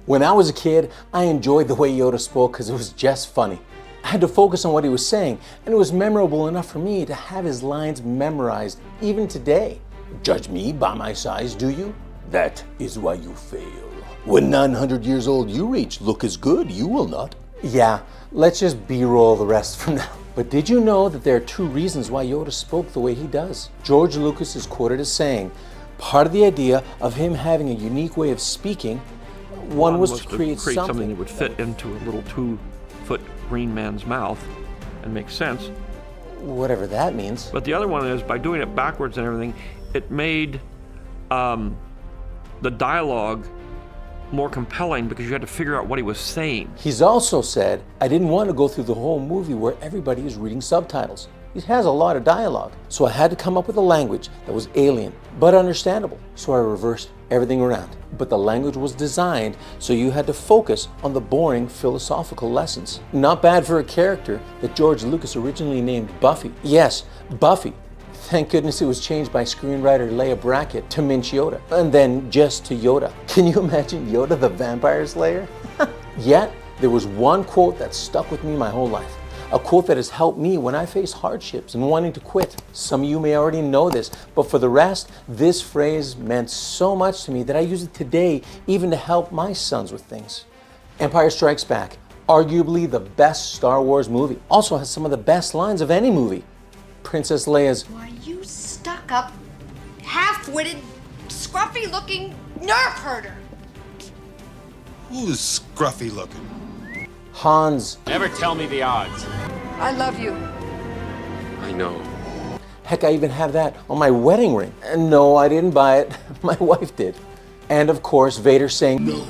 When I was a kid, I enjoyed the way Yoda spoke because it was just funny. I had to focus on what he was saying, and it was memorable enough for me to have his lines memorized even today. Judge me by my size, do you? That is why you fail. When 900 years old you reach, look as good, you will not. Yeah, let's just B-roll the rest from now. But did you know that there are two reasons why Yoda spoke the way he does? George Lucas is quoted as saying, part of the idea of him having a unique way of speaking, one was to create something that would fit into a little 2-foot green man's mouth and make sense. Whatever that means. But the other one is, by doing it backwards and everything, it made the dialogue more compelling because you had to figure out what he was saying. He's also said, I didn't want to go through the whole movie where everybody is reading subtitles. It has a lot of dialogue. So I had to come up with a language that was alien, but understandable. So I reversed everything around. But the language was designed so you had to focus on the boring philosophical lessons. Not bad for a character that George Lucas originally named Buffy. Yes, Buffy. Thank goodness it was changed by screenwriter Leah Brackett to Minch Yoda, and then just to Yoda. Can you imagine Yoda the Vampire Slayer? Yet, there was one quote that stuck with me my whole life. A quote that has helped me when I face hardships and wanting to quit. Some of you may already know this, but for the rest, this phrase meant so much to me that I use it today even to help my sons with things. Empire Strikes Back, arguably the best Star Wars movie, also has some of the best lines of any movie. Princess Leia's, "Why, you stuck-up, half-witted, scruffy-looking nerf herder." Who's scruffy looking? Han's, Never tell me the odds. I love you. I know. heck, I even have that on my wedding ring. And no, I didn't buy it, my wife did. And of course, Vader saying, No,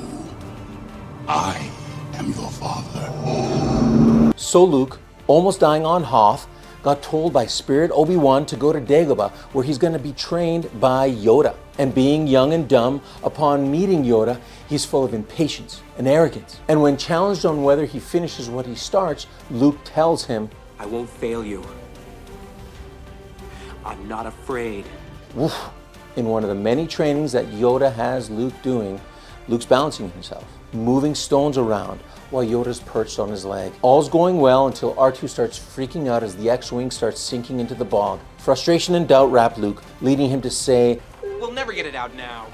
I am your father. So Luke, almost dying on Hoth, got told by Spirit Obi-Wan to go to Dagobah, where he's going to be trained by Yoda. And being young and dumb, upon meeting Yoda, he's full of impatience and arrogance. And when challenged on whether he finishes what he starts, Luke tells him, I won't fail you. I'm not afraid. Woof. In one of the many trainings that Yoda has Luke doing, Luke's balancing himself, moving stones around while Yoda's perched on his leg. All's going well until R2 starts freaking out as the X-Wing starts sinking into the bog. Frustration and doubt wrap Luke, leading him to say, We'll never get it out now.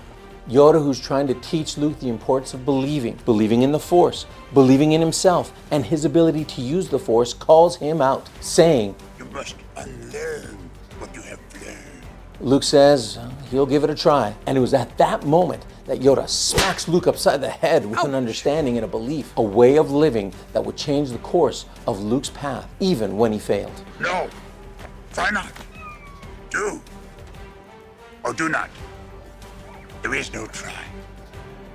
Yoda, who's trying to teach Luke the importance of believing in the Force, believing in himself, and his ability to use the Force, calls him out, saying, You must unlearn what you have learned. Luke says he'll give it a try. And it was at that moment that Yoda smacks Luke upside the head with an understanding and a belief, a way of living that would change the course of Luke's path, even when he failed. No, try not. Do or do not. There is no try.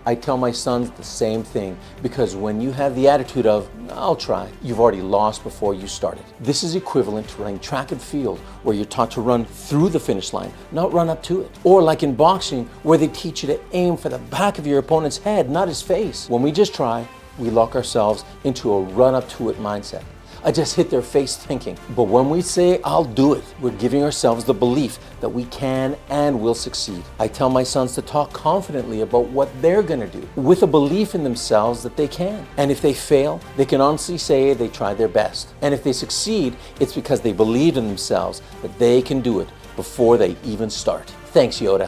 I tell my sons the same thing, because when you have the attitude of, I'll try, you've already lost before you started. This is equivalent to running track and field, where you're taught to run through the finish line, not run up to it. Or like in boxing, where they teach you to aim for the back of your opponent's head, not his face. When we just try, we lock ourselves into a run up to it mindset. I just hit their face thinking. But when we say, I'll do it, we're giving ourselves the belief that we can and will succeed. I tell my sons to talk confidently about what they're gonna do, with a belief in themselves that they can. And if they fail, they can honestly say they tried their best. And if they succeed, it's because they believed in themselves that they can do it before they even start. Thanks, Yoda.